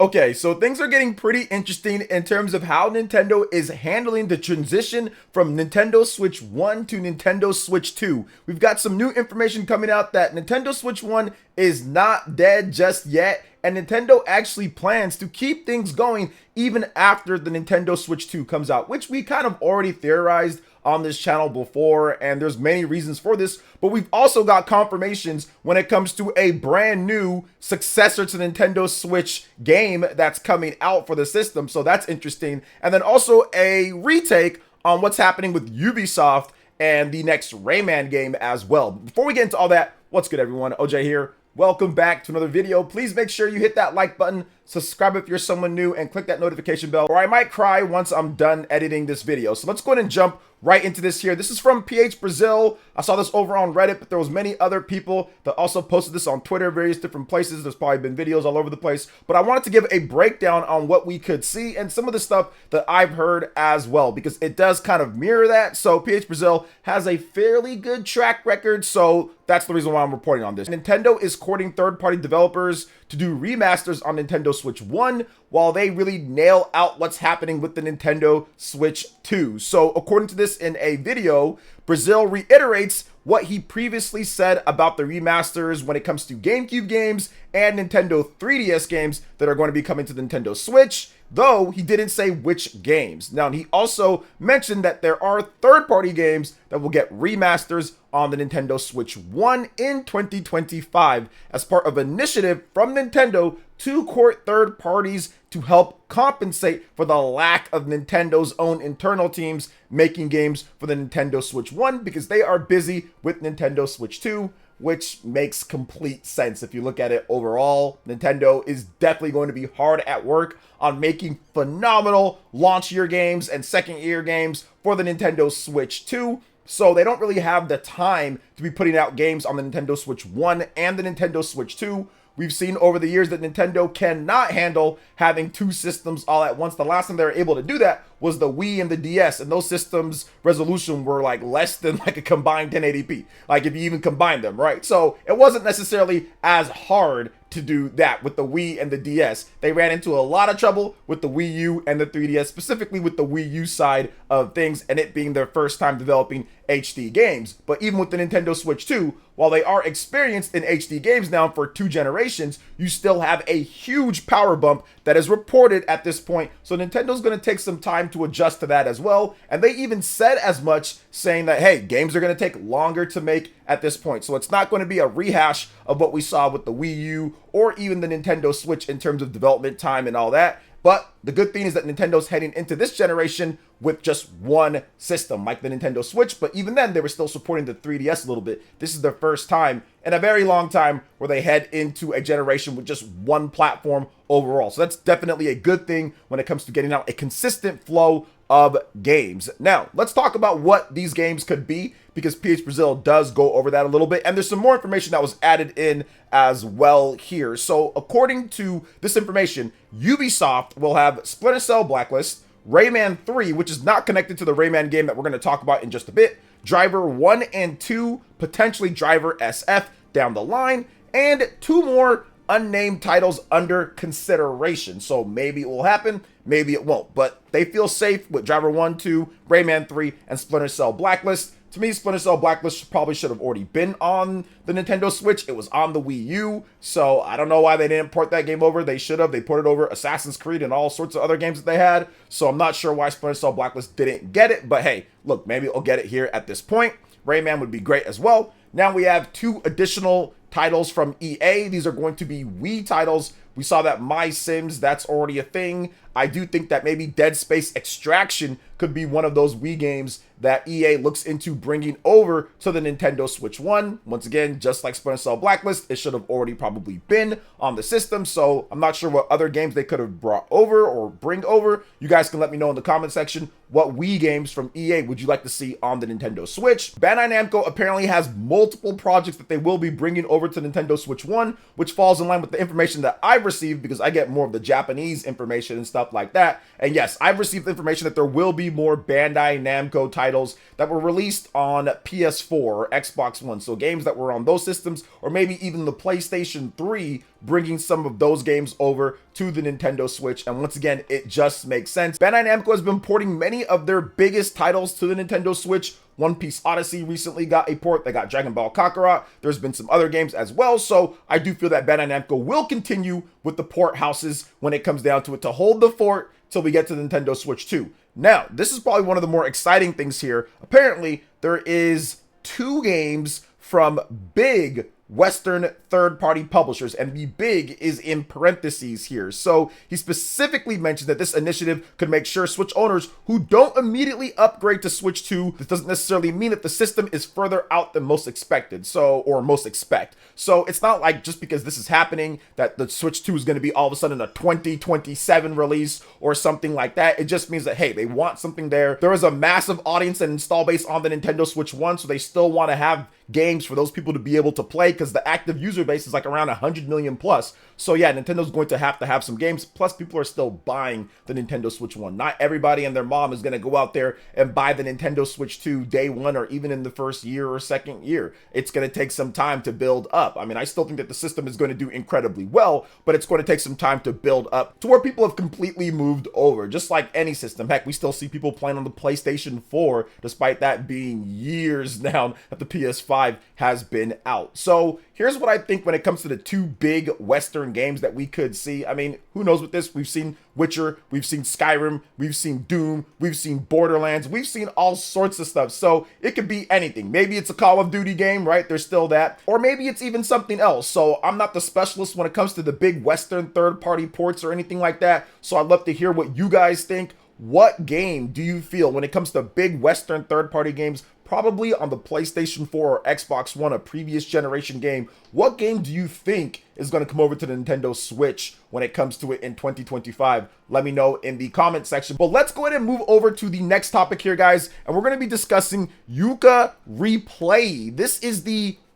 Okay, so things are getting pretty interesting in terms of how Nintendo is handling the transition from Nintendo Switch 1 to Nintendo Switch 2. We've got some new information coming out that Nintendo Switch 1 is not dead just yet, and Nintendo actually plans to keep things going even after the Nintendo Switch 2 comes out, which we kind of already theorized on this channel before, and there's many reasons for this, but we've also got confirmations when it comes to a brand new successor to Nintendo Switch game that's coming out for the system, so that's interesting. And then also a retake on what's happening with Ubisoft and the next Rayman game as well. Before we get into all that, what's good everyone? OJ here. Welcome back to another video. Please make sure you hit that like button, subscribe if you're someone new, and click that notification bell, or I might cry once I'm done editing this video. So let's go ahead and jump right into this here. This is from PH Brazil. I saw this over on Reddit, but there was many other people that also posted this on Twitter, various different places. There's probably been videos all over the place, but I wanted to give a breakdown on what we could see and some of the stuff that I've heard as well, because it does kind of mirror that. So PH Brazil has a fairly good track record, so that's the reason why I'm reporting on this. Nintendo is courting third-party developers to do remasters on Nintendo Switch 1 while they really nail out what's happening with the Nintendo Switch 2. So according to this in a video, Brazil reiterates what he previously said about the remasters when it comes to GameCube games and Nintendo 3DS games that are going to be coming to the Nintendo Switch, though he didn't say which games. Now, he also mentioned that there are third-party games that will get remasters on the Nintendo Switch 1 in 2025 as part of an initiative from Nintendo to court third parties to help compensate for the lack of Nintendo's own internal teams making games for the Nintendo Switch 1 because they are busy with Nintendo Switch 2, which makes complete sense. If you look at it overall, Nintendo is definitely going to be hard at work on making phenomenal launch year games and second year games for the Nintendo Switch 2. So they don't really have the time to be putting out games on the Nintendo Switch 1 and the Nintendo Switch 2. We've seen over the years that Nintendo cannot handle having two systems all at once. The last time they were able to do that was the Wii and the DS, and those systems resolution were like less than like a combined 1080p, like if you even combine them, right? So it wasn't necessarily as hard to do that with the Wii and the DS. They ran into a lot of trouble with the Wii U and the 3DS, specifically with the Wii U side of things, and it being their first time developing HD games. But even with the Nintendo Switch 2, while they are experienced in HD games now for 2 generations, you still have a huge power bump that is reported at this point. So Nintendo's going to take some time to adjust to that as well. And they even said as much, saying that, hey, games are going to take longer to make at this point. So it's not going to be a rehash of what we saw with the Wii U or even the Nintendo Switch in terms of development time and all that. But the good thing is that Nintendo's heading into this generation with just one system, like the Nintendo Switch. But even then, they were still supporting the 3DS a little bit. This is their first time in a very long time where they head into a generation with just one platform overall. So that's definitely a good thing when it comes to getting out a consistent flow of games. Now, let's talk about what these games could be, because PH Brazil does go over that a little bit, and there's some more information that was added in as well here. So according to this information, Ubisoft will have Splinter Cell Blacklist, Rayman 3, which is not connected to the Rayman game that we're going to talk about in just a bit, Driver 1 and 2, potentially Driver SF down the line, and 2 more unnamed titles under consideration. So maybe it will happen, maybe it won't, but they feel safe with Driver 1, 2, Rayman 3, and Splinter Cell Blacklist. To me, Splinter Cell Blacklist probably should have already been on the Nintendo Switch. It was on the Wii U, so I don't know why they didn't port that game over. They should have. They ported over Assassin's Creed and all sorts of other games that they had, so I'm not sure why Splinter Cell Blacklist didn't get it, but hey, look, maybe it'll get it here at this point. Rayman would be great as well. Now we have 2 additional titles from EA. These are going to be Wii titles. We saw that My Sims, that's already a thing. I do think that maybe Dead Space Extraction could be one of those Wii games that EA looks into bringing over to the Nintendo Switch 1. Once again, just like Splinter Cell Blacklist, it should have already probably been on the system, so I'm not sure what other games they could have brought over or bring over. You guys can let me know in the comment section what Wii games from EA would you like to see on the Nintendo Switch. Bandai Namco apparently has multiple projects that they will be bringing over to Nintendo Switch 1, which falls in line with the information that I've received, because I get more of the Japanese information and stuff like that. And yes, I've received information that there will be more Bandai Namco titles that were released on PS4 or Xbox One. So games that were on those systems, or maybe even the PlayStation 3, bringing some of those games over to the Nintendo Switch, and once again, it just makes sense. Bandai Namco has been porting many of their biggest titles to the Nintendo Switch. One Piece Odyssey recently got a port. They got Dragon Ball Kakarot. There's been some other games as well, so I do feel that Bandai Namco will continue with the port houses when it comes down to it to hold the fort till we get to the Nintendo Switch 2. Now, this is probably one of the more exciting things here. Apparently, there is 2 games from big Western third-party publishers, and the big is in parentheses here. So he specifically mentioned that this initiative could make sure Switch owners who don't immediately upgrade to Switch 2, this doesn't necessarily mean that the system is further out than most expected, or most expect. So it's not like just because this is happening that the Switch 2 is going to be all of a sudden a 2027 release or something like that. It just means that, hey, they want something there. There is a massive audience and install base on the Nintendo Switch 1, so they still want to have games for those people to be able to play, because the active user base is like around 100 million plus. So yeah, Nintendo's going to have some games, plus people are still buying the Nintendo Switch 1. Not everybody and their mom is going to go out there and buy the Nintendo Switch 2 day one or even in the first year or second year. It's going to take some time to build up. I mean, I still think that the system is going to do incredibly well, but it's going to take some time to build up to where people have completely moved over, just like any system. Heck, we still see people playing on the PlayStation 4, despite that being years now that the PS5 has been out. So here's what I think when it comes to the 2 big Western games that we could see. I mean, who knows with this? We've seen Witcher, we've seen Skyrim, we've seen Doom, we've seen Borderlands, we've seen all sorts of stuff. So it could be anything. Maybe it's a Call of Duty game, right? There's still that. Or maybe it's even something else. So I'm not the specialist when it comes to the big Western third-party ports or anything like that. So I'd love to hear what you guys think. What game do you feel when it comes to big Western third-party games, probably on the PlayStation 4 or Xbox One, a previous generation game? What game do you think is going to come over to the Nintendo Switch when it comes to it in 2025? Let me know in the comment section. But let's go ahead and move over to the next topic here, guys. And we're going to be discussing Yuka Replay. This is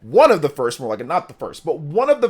one of the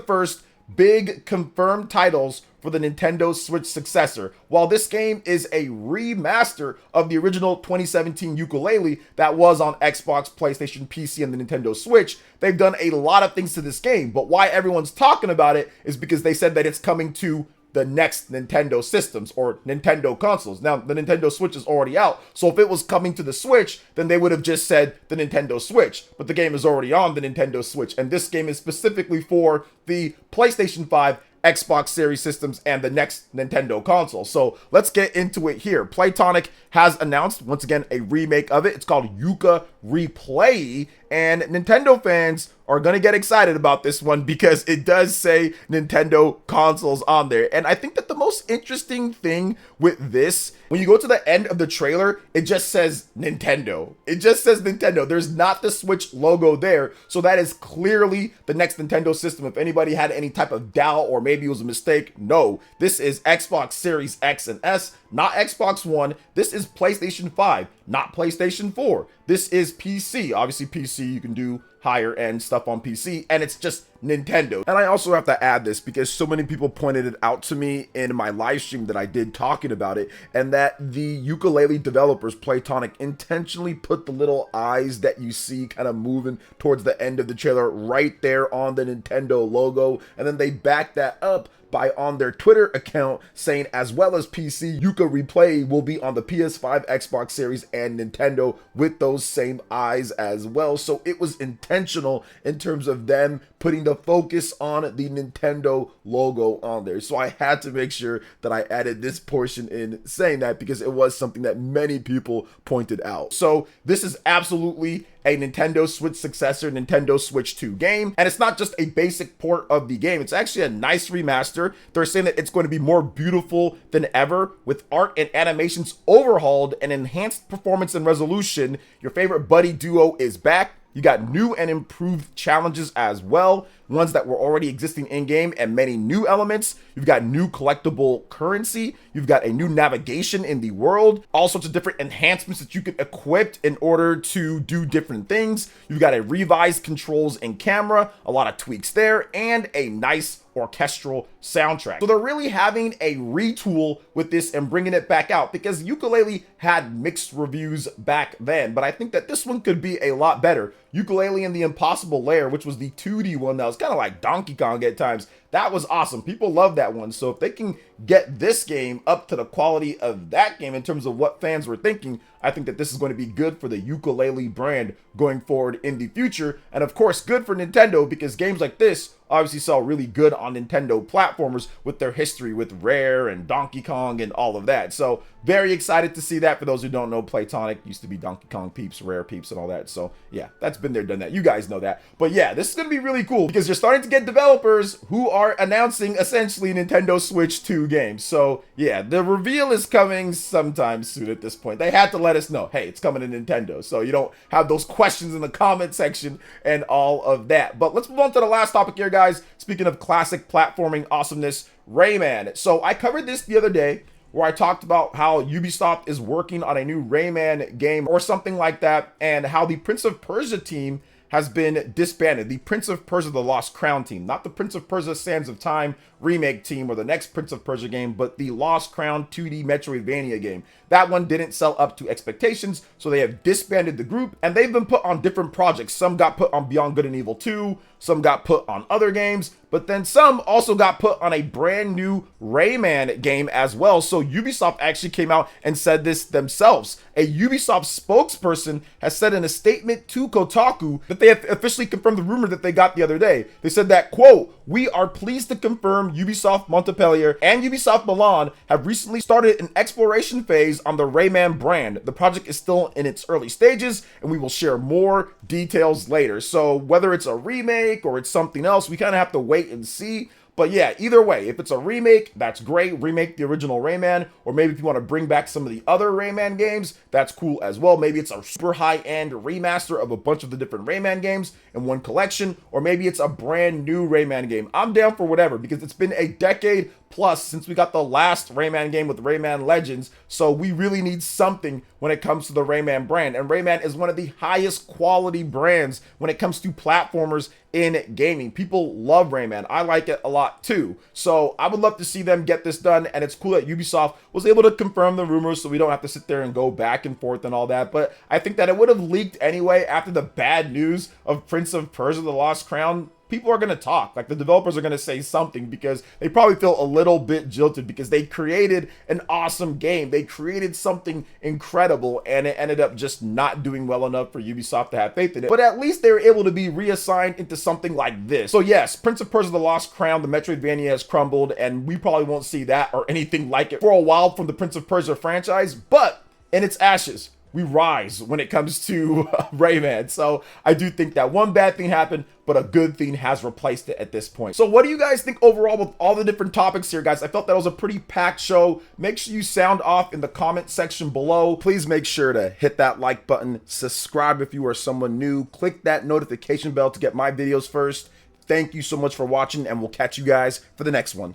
first big confirmed titles for the Nintendo Switch successor. While this game is a remaster of the original 2017 Yooka-Laylee that was on Xbox, PlayStation, PC, and the Nintendo Switch, they've done a lot of things to this game. But why everyone's talking about it is because they said that it's coming to the next Nintendo systems or Nintendo consoles. Now, the Nintendo Switch is already out, so if it was coming to the Switch, then they would have just said the Nintendo Switch, but the game is already on the Nintendo Switch, and this game is specifically for the PlayStation 5, Xbox Series systems, and the next Nintendo console. So let's get into it here. Playtonic has announced, once again, a remake of it. It's called Yuka Replay, and Nintendo fans are going to get excited about this one because it does say Nintendo consoles on there. And I think that the most interesting thing with this, when you go to the end of the trailer, it just says Nintendo. It just says Nintendo. There's not the Switch logo there. So that is clearly the next Nintendo system. If anybody had any type of doubt or maybe it was a mistake, no. This is Xbox Series X and S, not Xbox One. This is PlayStation 5, not PlayStation 4. This is PC. Obviously, PC, you can do higher end stuff on PC, and it's just Nintendo. And I also have to add this because so many people pointed it out to me in my live stream that I did talking about it, and that the Yooka-Laylee developers, Playtonic, intentionally put the little eyes that you see kind of moving towards the end of the trailer right there on the Nintendo logo, and then they backed that up by on their Twitter account saying, as well as PC, Yuka Replay will be on the PS5, Xbox Series, and Nintendo with those same eyes as well. So it was intentional in terms of them putting the focus on the Nintendo logo on there. So I had to make sure that I added this portion in saying that because it was something that many people pointed out. So this is absolutely a Nintendo Switch successor, Nintendo Switch 2 game. And it's not just a basic port of the game. It's actually a nice remaster. They're saying that it's going to be more beautiful than ever with art and animations overhauled and enhanced performance and resolution. Your favorite buddy duo is back. You got new and improved challenges as well, ones that were already existing in-game, and many new elements. You've got new collectible currency. You've got a new navigation in the world, all sorts of different enhancements that you can equip in order to do different things. You've got a revised controls and camera, a lot of tweaks there, and a nice orchestral soundtrack. So they're really having a retool with this and bringing it back out, because Yooka-Laylee had mixed reviews back then, but I think that this one could be a lot better. Yooka-Laylee and the Impossible Lair, which was the 2D one that was kind of like Donkey Kong at times, that was awesome. People love that one. So if they can get this game up to the quality of that game in terms of what fans were thinking, I think that this is going to be good for the ukulele brand going forward in the future. And of course, good for Nintendo, because games like this obviously sell really good on Nintendo platformers with their history with Rare and Donkey Kong and all of that. So very excited to see that. For those who don't know, Playtonic used to be Donkey Kong Peeps, Rare Peeps, and all that. So yeah, that's been there, done that. You guys know that. But yeah, this is going to be really cool because you're starting to get developers who are announcing essentially Nintendo Switch 2 games. So yeah, the reveal is coming sometime soon at this point. They had to let us know, hey, it's coming to Nintendo, so you don't have those questions in the comment section and all of that. But let's move on to the last topic here, guys. Speaking of classic platforming awesomeness, Rayman. So I covered this the other day where I talked about how Ubisoft is working on a new Rayman game or something like that, and how the Prince of Persia team has been disbanded. The Prince of Persia The Lost Crown team, not the Prince of Persia Sands of Time remake team or the next Prince of Persia game, but the Lost Crown 2D Metroidvania game. That one didn't sell up to expectations, so they have disbanded the group, and they've been put on different projects. Some got put on Beyond Good and Evil 2, some got put on other games, but then some also got put on a brand new Rayman game as well. So Ubisoft actually came out and said this themselves. A Ubisoft spokesperson has said in a statement to Kotaku that they have officially confirmed the rumor that they got the other day. They said that, quote, "We are pleased to confirm Ubisoft Montpellier and Ubisoft Milan have recently started an exploration phase on the Rayman brand. The project is still in its early stages, and we will share more details later." So whether it's a remake or it's something else, we kind of have to wait and see. But yeah, either way, if it's a remake, that's great. Remake the original Rayman, or maybe if you want to bring back some of the other Rayman games, that's cool as well. Maybe it's a super high-end remaster of a bunch of the different Rayman games in one collection, or maybe it's a brand new Rayman game. I'm down for whatever, because it's been a decade plus since we got the last Rayman game with Rayman Legends, so we really need something when it comes to the Rayman brand. And Rayman is one of the highest quality brands when it comes to platformers in gaming. People love Rayman. I like it a lot too. So I would love to see them get this done, and it's cool that Ubisoft was able to confirm the rumors so we don't have to sit there and go back and forth and all that. But I think that it would have leaked anyway after the bad news of Prince of Persia The Lost Crown. People are going to talk, like the developers are going to say something, because they probably feel a little bit jilted because they created an awesome game. They created something incredible, and it ended up just not doing well enough for Ubisoft to have faith in it. But at least they were able to be reassigned into something like this. So yes, Prince of Persia The Lost Crown, the Metroidvania, has crumbled, and we probably won't see that or anything like it for a while from the Prince of Persia franchise, but in its ashes, we rise when it comes to Rayman. So I do think that one bad thing happened, but a good thing has replaced it at this point. So what do you guys think overall with all the different topics here, guys? I felt that was a pretty packed show. Make sure you sound off in the comment section below. Please make sure to hit that like button, subscribe if you are someone new, click that notification bell to get my videos first. Thank you so much for watching, and we'll catch you guys for the next one.